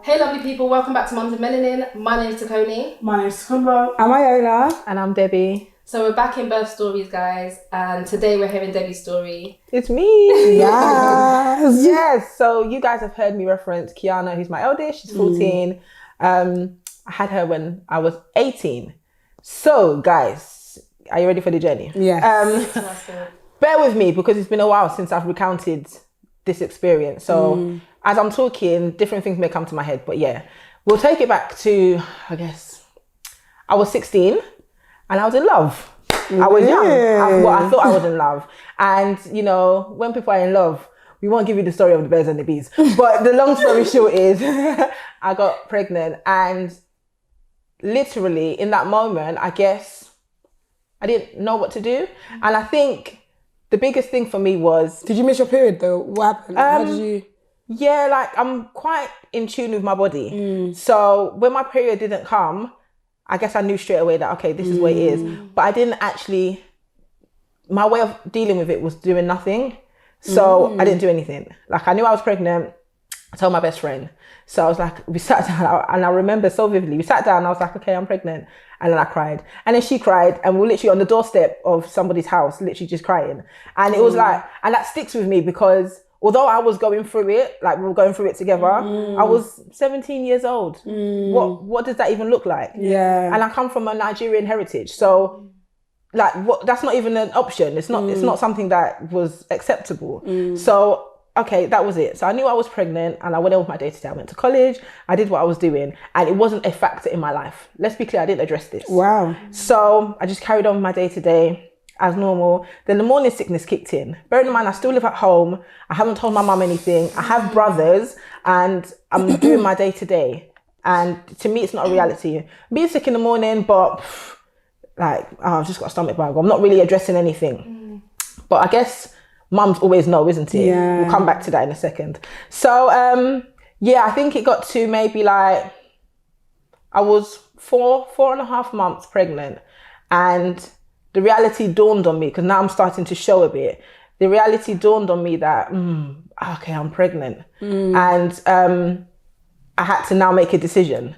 Hey lovely people, welcome back to Mums and Melanin. My name is Takoni. My name is Kumbo. I'm Iola. And I'm Debbie. So we're back in birth stories, guys, and today we're hearing Debbie's story. It's me. Yes. Yes. So you guys have heard me reference Kiana, who's my eldest. She's 14. I had her when I was 18. So guys, are you ready for the journey? Yes. Bear with me because it's been a while since I've recounted this experience. So as I'm talking, different things may come to my head. But yeah, we'll take it back to, I guess, I was 16 and I was in love. I was young. I thought I was in love. And, you know, when people are in love, we won't give you the story of the birds and the bees. But the long story short is I got pregnant. And literally in that moment, I guess I didn't know what to do. And I think the biggest thing for me was... Did you miss your period though? What happened? How did you... Yeah, like I'm quite in tune with my body. So when my period didn't come, I guess I knew straight away that, okay, this is what it is. But I didn't actually... My way of dealing with it was doing nothing. So I didn't do anything. Like I knew I was pregnant. I told my best friend. So I was like, we sat down and I remember so vividly. We sat down and I was like, okay, I'm pregnant. And then I cried. And then she cried and we were literally on the doorstep of somebody's house, literally just crying. And it was like, and that sticks with me because although I was going through it, like we were going through it together, I was 17 years old. What does that even look like? Yeah. And I come from a Nigerian heritage. So like that's not even an option. It's not something that was acceptable. So okay, that was it. So I knew I was pregnant and I went on with my day-to-day. I went to college, I did what I was doing and it wasn't a factor in my life. Let's be clear, I didn't address this. Wow. So I just carried on with my day-to-day as normal. Then the morning sickness kicked in. Bearing in mind, I still live at home. I haven't told my mum anything. I have brothers and I'm doing my day-to-day. And to me, it's not a reality. Being sick in the morning, but like, I've just got a stomach bug. I'm not really addressing anything. But I guess mums always know, isn't it? Yeah. We'll come back to that in a second. So, yeah, I think it got to maybe like, I was 4.5 months pregnant and the reality dawned on me, because now I'm starting to show a bit. The reality dawned on me that, okay, I'm pregnant. And I had to now make a decision.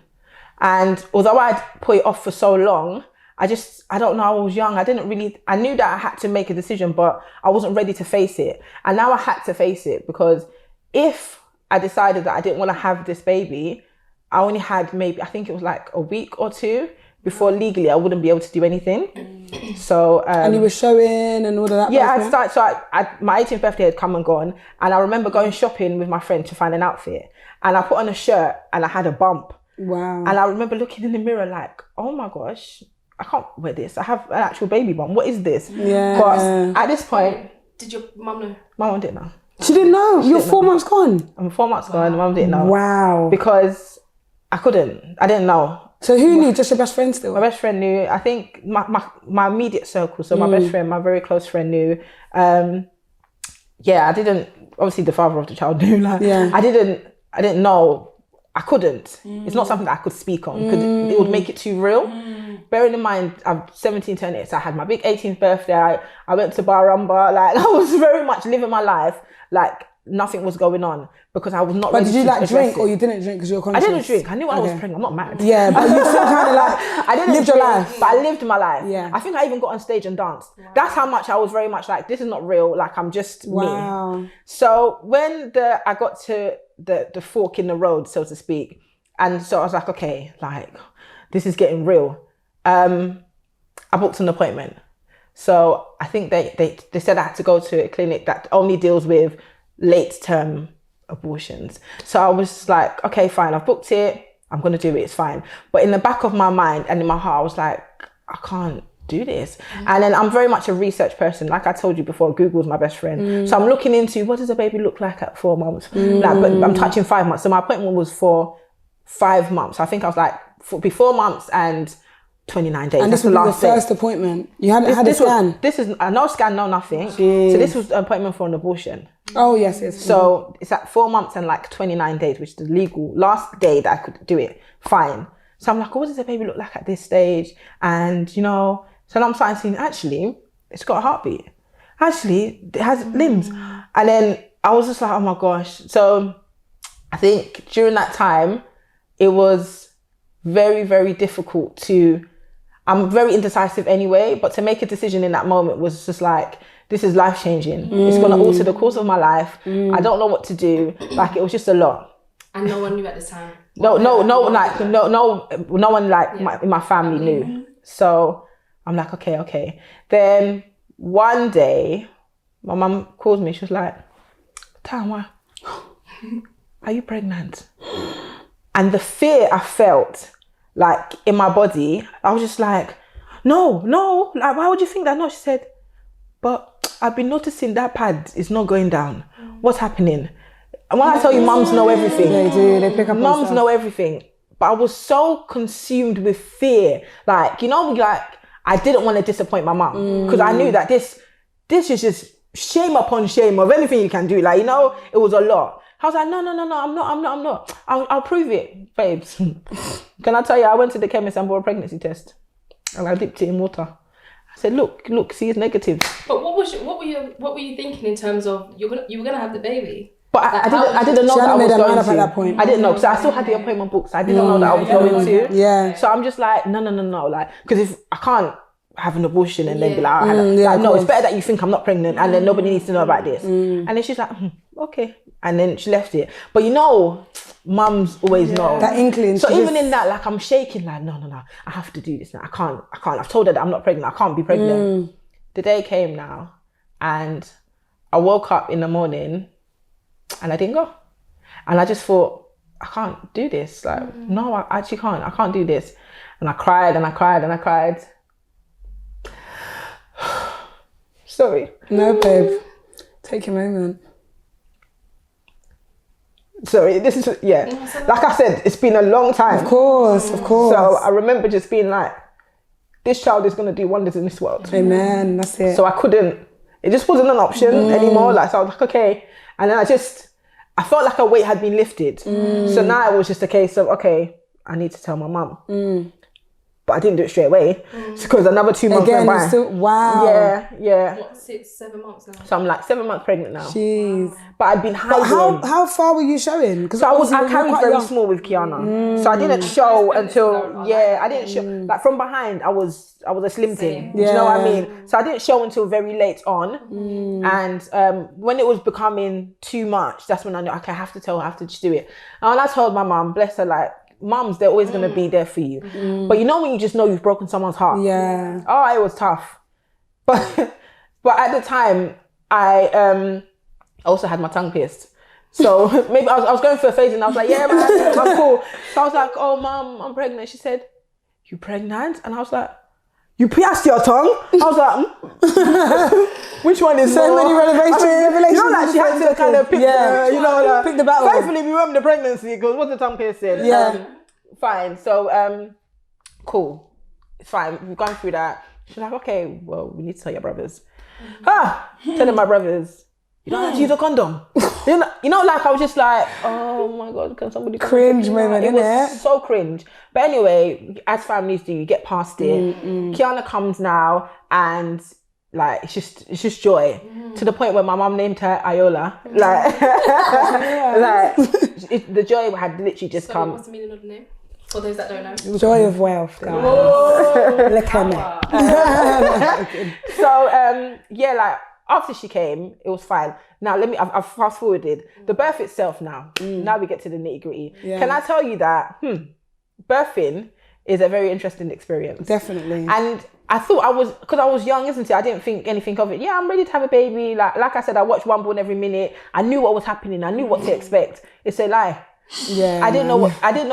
And although I'd put it off for so long, I don't know, I was young. I knew that I had to make a decision, but I wasn't ready to face it. And now I had to face it because if I decided that I didn't want to have this baby, I only had maybe, I think it was like a week or two before legally I wouldn't be able to do anything. So and you were showing and all of that? Yeah, my 18th birthday had come and gone, and I remember going shopping with my friend to find an outfit, and I put on a shirt and I had a bump. Wow. And I remember looking in the mirror like, oh my gosh, I can't wear this. I have an actual baby bump. What is this? Yeah. But at this point, Did your mum know? my mum didn't know. She didn't know? You're 4 months gone? I'm 4 months gone, mum didn't know. Wow. Because I didn't know. So who knew? Just your best friend still? My best friend knew. I think my immediate circle, so my best friend, my very close friend knew. Yeah, I didn't, obviously the father of the child knew. Like, Yeah. I didn't know. I couldn't. It's not something that I could speak on because it would make it too real. Bearing in mind, I'm 17 turning 8, so I had my big 18th birthday. I went to Baramba. Like, I was very much living my life like nothing was going on because I was not ready to But did you like drink it. or you didn't drink because you were conscious? I didn't drink. I knew I was pregnant. I'm not mad. Yeah, but you still kind of like I didn't lived your drink, life. but I lived my life. Yeah. I think I even got on stage and danced. Wow. That's how much I was very much like, this is not real. Like, I'm just me. So when I got to the fork in the road, so to speak, and so I was like, okay, like, this is getting real. I booked an appointment. So I think they said I had to go to a clinic that only deals with late term abortions. So I was like, okay, fine, I've booked it. I'm going to do it. It's fine. But in the back of my mind and in my heart, I was like, I can't do this. And then I'm very much a research person. Like I told you before, Google's my best friend. So I'm looking into what does a baby look like at 4 months? Like, but I'm touching 5 months. So my appointment was for 5 months. I think I was like, be 4 months and 29 days. And this was the first appointment? You hadn't had a scan? This is no scan, no nothing. Jeez. So this was an appointment for an abortion. Oh, yes. So it's at 4 months and like 29 days, which is the legal last day that I could do it. Fine. So I'm like, what does a baby look like at this stage? And, you know, so now I'm starting seeing, actually, it's got a heartbeat. Actually, it has limbs. And then I was just like, oh my gosh. So I think during that time, it was very, very difficult I'm very indecisive anyway, but to make a decision in that moment was just like, this is life changing. It's going to alter the course of my life. I don't know what to do. Like, it was just a lot. And no one knew at this time. No one like in my family knew. So I'm like, okay. Then one day, my mum calls me. She was like, Tanwa, are you pregnant? And the fear I felt, like, in my body, I was just like, no, like, why would you think that? No, she said, but I've been noticing that pad is not going down. What's happening? And when I tell you, mums know everything. They do, they pick up on Mums stuff. know everything. But I was so consumed with fear. Like, you know, like, I didn't want to disappoint my mum. Because I knew that this is just shame upon shame of anything you can do. Like, you know, it was a lot. I was like, no, I'm not. I'll prove it, babes. Can I tell you, I went to the chemist and bought a pregnancy test. And I dipped it in water. I said, look, see, it's negative. But what were you thinking in terms of you were gonna have the baby? But I didn't know that I was going to. At that point. I didn't know, because I still had the appointment booked. So I didn't know that I was going to. Yeah. So I'm just like, no. Like, because if I can't have an abortion and then be like, no, it's better that you think I'm not pregnant and then nobody needs to know about this. And then she's like, okay. And then she left it. But you know, mums always know. That inkling. So even in that, like, I'm shaking, like, no, I have to do this now. I can't. I've told her that I'm not pregnant. I can't be pregnant. The day came now, and I woke up in the morning and I didn't go. And I just thought, I can't do this. Like, no, I actually can't. I can't do this. And I cried. Sorry. No, babe. Take a moment. Sorry, this is, like I said, it's been a long time. Of course. So I remember just being like, this child is going to do wonders in this world. Amen, that's it. So I couldn't, it just wasn't an option anymore. Like, so I was like, okay. And then I felt like a weight had been lifted. So now it was just a case of, okay, I need to tell my mum. But I didn't do it straight away because another 2 months went by. Wow. Yeah. What, 6-7 months now? So I'm like 7 months pregnant now. Jeez. But I'd been hiding. How far were you showing? Because I carried very small with Kiana. So I didn't show until, I didn't show. Like, from behind, I was a slim thing. Do you know what I mean? So I didn't show until very late on. And when it was becoming too much, that's when I knew, okay, I have to tell her, I have to just do it. And when I told my mum, bless her, like, mums, they're always going to be there for you. But you know when you just know you've broken someone's heart? Yeah. Oh, it was tough. But at the time, I also had my tongue pierced. So maybe I was going through a phase and I was like, yeah, man, I'm cool. So I was like, oh, mum, I'm pregnant. She said, you pregnant? And I was like, you pierced your tongue? I was like, which one is so more? many revelations? You know, like, she had to kind of pick, pick the battle. Thankfully, we went with the pregnancy because what's the tongue piercing? Yeah. Fine. So, cool. It's fine. We've gone through that. She's like, okay, well, we need to tell your brothers. Telling my brothers, you don't have to use a condom. you know, like, I was just like, oh my God, can somebody come cringe moment, it innit? was so cringe. But anyway, as families do, you get past it. Kiana comes now, and like, it's just joy. To the point where my mum named her Iola. The joy had literally just come. What's the meaning of the name? For those that don't know. Joy of wealth, guys. Look at me. So, like, after she came, it was fine. Now, I've fast forwarded. The birth itself now. Now we get to the nitty gritty. Yeah. Can I tell you that birthing is a very interesting experience. Definitely. And I thought because I was young, isn't it? I didn't think anything of it. Yeah, I'm ready to have a baby. Like I said, I watched One Born every minute. I knew what was happening. I knew what to expect. It's a lie. Yeah. I didn't know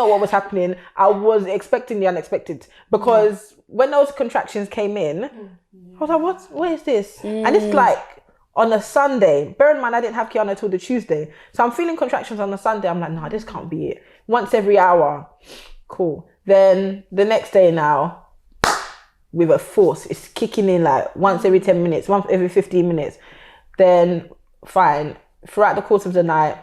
what was happening. I was expecting the unexpected because when those contractions came in, I was like, what is this? And it's like on a Sunday. Bear in mind, I didn't have Kiana till the Tuesday. So I'm feeling contractions on a Sunday. I'm like, no, this can't be it. Once every hour. Cool. Then the next day now, with a force, it's kicking in like once every 10 minutes, once every 15 minutes. Then fine. Throughout the course of the night,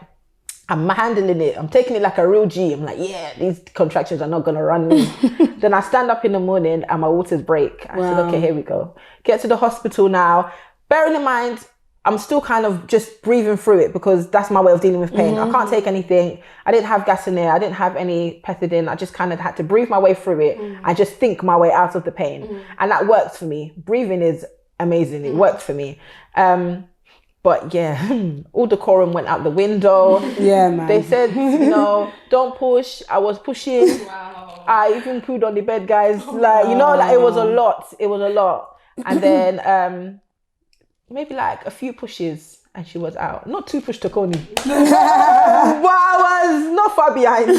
I'm handling it. I'm taking it like a real G. I'm like, yeah, these contractions are not going to run me. Then I stand up in the morning and my waters break. I said, okay, here we go. Get to the hospital now. Bearing in mind, I'm still kind of just breathing through it because that's my way of dealing with pain. I can't take anything. I didn't have gas in there. I didn't have any pethidine. I just kind of had to breathe my way through it and just think my way out of the pain. And that works for me. Breathing is amazing. It worked for me. But yeah, all decorum went out the window. Yeah, man. They said, don't push. I was pushing. Wow. I even pooed on the bed, guys. It was a lot. It was a lot. And then maybe like a few pushes and she was out. Not too push to Coney. But I was not far behind.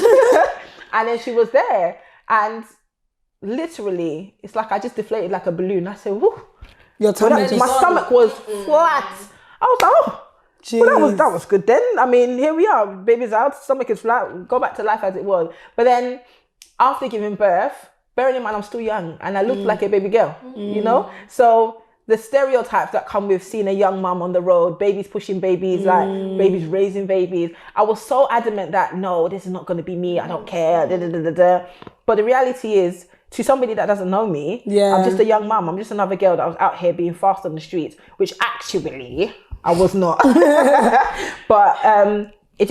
And then she was there. And literally, it's like I just deflated like a balloon. I said, whoo. Your tummy My stomach was flat. I was like, well, that was good then. I mean, here we are. Baby's out. Stomach is flat. Go back to life as it was. But then after giving birth, bearing in mind I'm still young and I looked like a baby girl, So the stereotypes that come with seeing a young mum on the road, babies pushing babies, like babies raising babies. I was so adamant that no, this is not going to be me. I don't care. But the reality is, to somebody that doesn't know me, I'm just a young mum. I'm just another girl that was out here being fast on the streets, which actually I was not. But it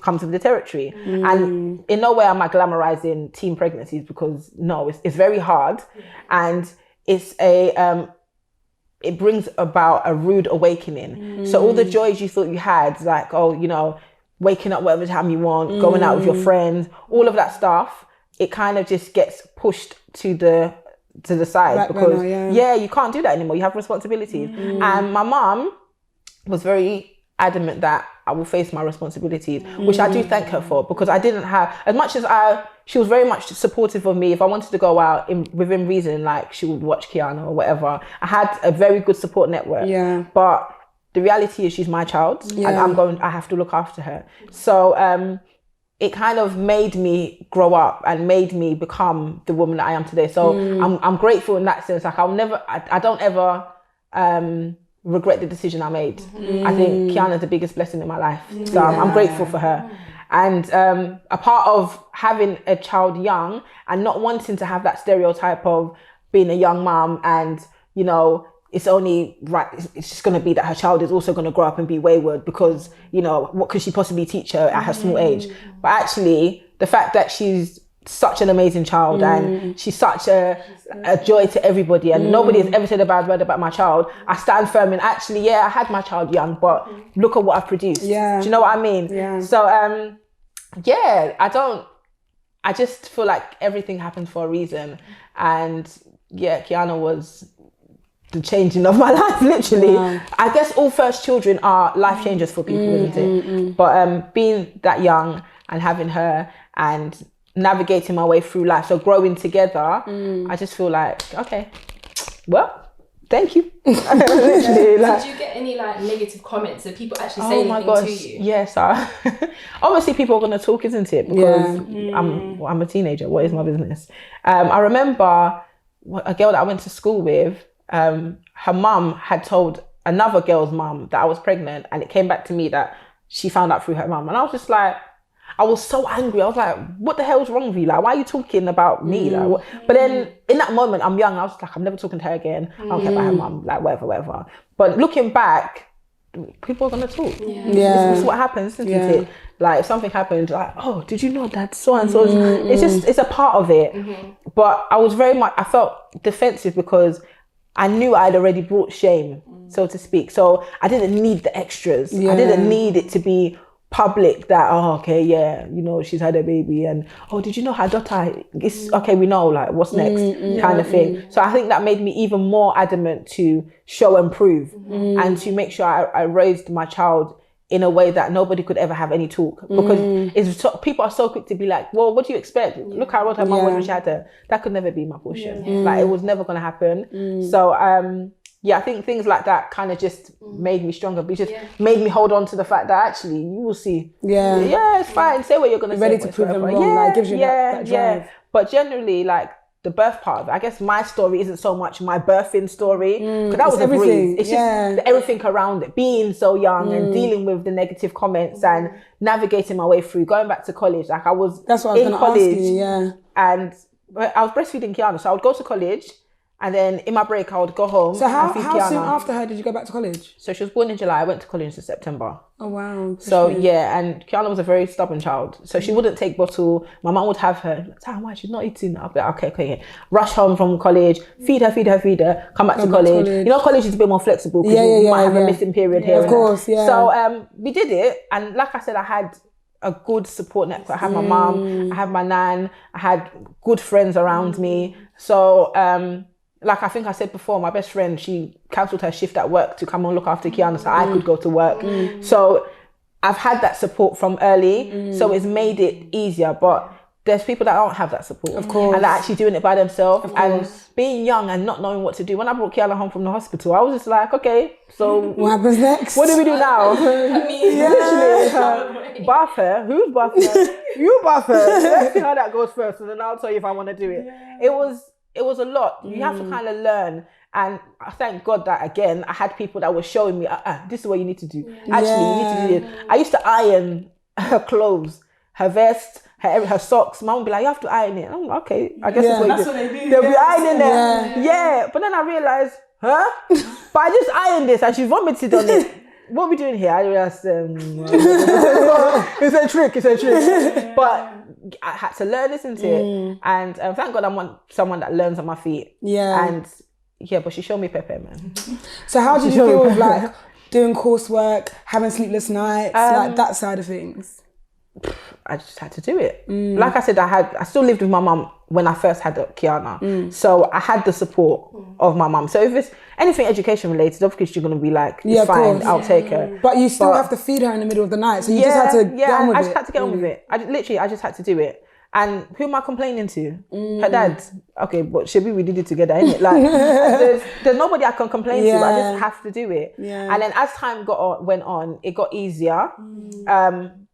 comes with the territory. And in no way am I glamorizing teen pregnancies because no, it's very hard. And it's it brings about a rude awakening. So all the joys you thought you had, like, waking up whatever time you want, going out with your friends, all of that stuff, it kind of just gets pushed to the side because you can't do that anymore. You have responsibilities. And my mum was very adamant that I will face my responsibilities, which I do thank her for, because I didn't have, as much as she was very much supportive of me. If I wanted to go out within reason, like she would watch Kiana or whatever, I had a very good support network. Yeah. But the reality is she's my child and I have to look after her. So it kind of made me grow up and made me become the woman that I am today. So I'm grateful in that sense. Like I don't ever regret the decision I made. I think Kiana's the biggest blessing in my life. So I'm grateful for her. And a part of having a child young and not wanting to have that stereotype of being a young mom and, it's only right, it's just going to be that her child is also going to grow up and be wayward because, what could she possibly teach her at her small age? But actually, the fact that she's such an amazing child and she's such a joy to everybody and nobody has ever said a bad word about my child, I stand firm in actually, I had my child young, but look at what I've produced. Yeah. Do you know what I mean? Yeah. So, I just feel like everything happens for a reason. And Kiana was the changing of my life, literally. Wow. I guess all first children are life changers for people, isn't it? But being that young and having her and navigating my way through life, so growing together, I just feel like, okay, well, thank you. Literally, did you get any negative comments? Did people actually say anything to you? Yes. Obviously people are going to talk, isn't it? Because I'm a teenager. What is my business? I remember a girl that I went to school with, her mum had told another girl's mum that I was pregnant, and it came back to me that she found out through her mum. And I was just like, I was so angry. I was like, what the hell's wrong with you? Like, why are you talking about me? But then in that moment, I'm young. I was like, I'm never talking to her again. I don't care about her mum, like whatever. But looking back, people are going to talk. This is what happens, isn't it? Like if something happened, like, oh, did you know that so-and-so? It's a part of it. But I felt defensive because I knew I'd already brought shame, so to speak. So I didn't need the extras. I didn't need it to be public that, she's had a baby and, oh, did you know her daughter? It's okay, we know, like, what's next kind of thing. So I think that made me even more adamant to show and prove and to make sure I raised my child in a way that nobody could ever have any talk, because people are so quick to be like, well, what do you expect? Look how old her mum was when she had her. That could never be my portion. Like, it was never going to happen. So I think things like that kind of just made me stronger, but it just made me hold on to the fact that actually you will see. It's fine. Say what you're going to say. Ready to prove them wrong. Like, gives you that drive. But generally, like, the birth part of it, I guess my story isn't so much my birthing story, because that was a breeze. It's just everything around it, being so young and dealing with the negative comments and navigating my way through, going back to college. Like, that's what I was in college, and I was breastfeeding Kiana, so I would go to college And then in my break, I would go home. So how Kiana. soon after her did you go back to college? So she was born in July. I went to college in September. Oh, wow. So yeah, and Kiana was a very stubborn child. So she wouldn't take bottle. My mum would have her. Time, why she's not eating? I'll be like, okay. Rush home from college, feed her, come back to college. You know, college is a bit more flexible because you might have a missing period here. Of course, yeah. So we did it, and like I said, I had a good support network. I had my mum, I had my nan, I had good friends around me. So like I think I said before, my best friend, she cancelled her shift at work to come and look after Kiana so I could go to work. So I've had that support from early, so it's made it easier. But there's people that don't have that support. Of course. And they're actually doing it by themselves. And being young and not knowing what to do. When I brought Kiana home from the hospital, I was just like, okay, so what happens next? What do we do now? Literally, bath her. Who's bath her? You bath her. Let's see how that goes first, and then I'll tell you if I want to do it. It was a lot. You have to kind of learn. And I thank God that, again, I had people that were showing me, this is what you need to do. Actually, you need to do this. I used to iron her clothes, her vest, her socks. Mum would be like, you have to iron it. I'm like, okay, I guess that's what you do. They'll be ironing them. Yeah. But then I realized, but I just ironed this and she vomited on it. What are we doing here? I realized, it's a trick. But I had to learn, isn't it? And thank God I'm someone that learns on my feet. Yeah. And yeah, but she showed me Pepe, man. So how did you feel with like doing coursework, having sleepless nights, like that side of things? I just had to do it. Like I said, I still lived with my mum when I first had Kiana. So I had the support of my mum. So if it's anything education related, of course you're going to be like, it's fine, I'll take her. But you still have to feed her in the middle of the night. So you just had to get on with it. I just had to get on with it. I just had to do it. And who am I complaining to? Her dad. Okay, but Shabi, we did it together, innit? Like, there's nobody I can complain to. I just have to do it. Yeah. And then as time went on, it got easier.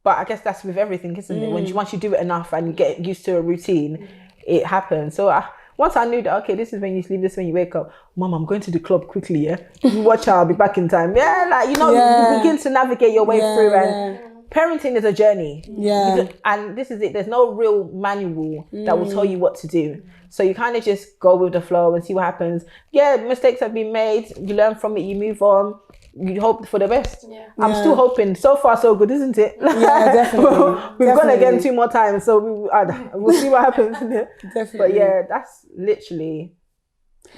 But I guess that's with everything, isn't it? Once you do it enough and you get used to a routine, it happens. So once I knew that, okay, this is when you sleep, this is when you wake up. Mom, I'm going to the club quickly, yeah? Watch out, I'll be back in time. Yeah, like, you begin to navigate your way through. And parenting is a journey. Yeah. And this is it. There's no real manual that will tell you what to do. So you kind of just go with the flow and see what happens. Yeah, mistakes have been made. You learn from it. You move on. You hope for the best. Yeah. I'm still hoping. So far, so good, isn't it? Yeah, definitely. We've gone again 2 more times. So we'll see what happens. Definitely. But yeah, that's literally...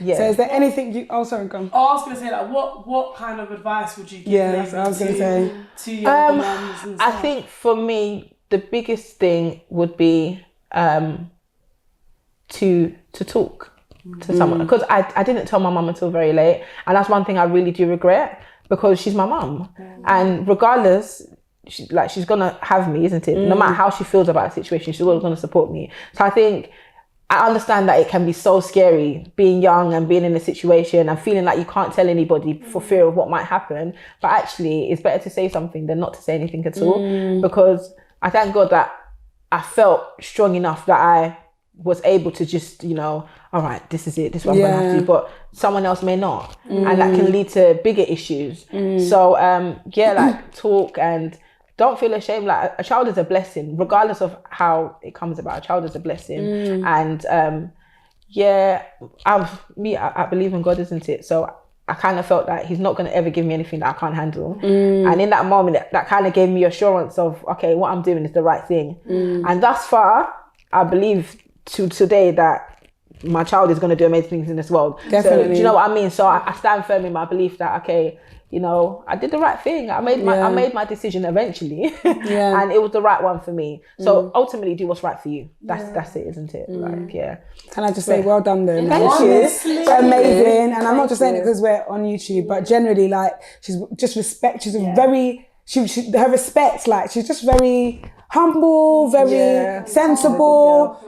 Yeah. So is there anything you... Oh, sorry, go. Oh, I was going to say, like, what kind of advice would you give that's what I was going to say. To young mums and stuff? I think for me, the biggest thing would be to talk to someone. Because I didn't tell my mum until very late. And that's one thing I really do regret, because she's my mum. And regardless... she's going to have me, isn't it? No matter how she feels about a situation, she's always going to support me. So I think... I understand that it can be so scary being young and being in a situation and feeling like you can't tell anybody for fear of what might happen. But actually, it's better to say something than not to say anything at all. Because I thank God that I felt strong enough that I was able to just, all right, this is it. This is what I'm going to have to do. But someone else may not. And that can lead to bigger issues. So, talk and... don't feel ashamed. Like, a child is a blessing, regardless of how it comes about. A child is a blessing. And I believe in God, isn't it? So I kind of felt that he's not going to ever give me anything that I can't handle. And in that moment, that kind of gave me assurance of, okay, what I'm doing is the right thing. And thus far, I believe to today that my child is going to do amazing things in this world. Definitely. So, do you know what I mean? So I stand firm in my belief that, okay, I did the right thing. I made my decision eventually, and it was the right one for me. So ultimately, do what's right for you. That's it, isn't it? Can I just say, well done, though? Thank you. She's amazing, and I'm not just saying it because we're on YouTube, but generally, like, she's just respect. She's a very her respect. Like, she's just very humble, very sensible.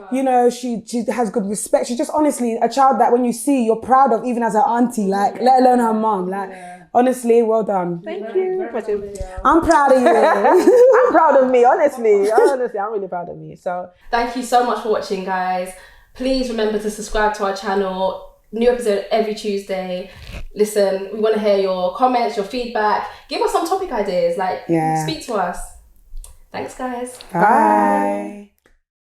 She has good respect. She's just honestly a child that when you see, you're proud of, even as her auntie. Like, let alone her mom. Like. Honestly, well done. Thank you. I'm proud of you. I'm proud of me, honestly. I'm really proud of me. So thank you so much for watching, guys. Please remember to subscribe to our channel. New episode every Tuesday. Listen, we want to hear your comments, your feedback. Give us some topic ideas. Speak to us. Thanks, guys. Bye.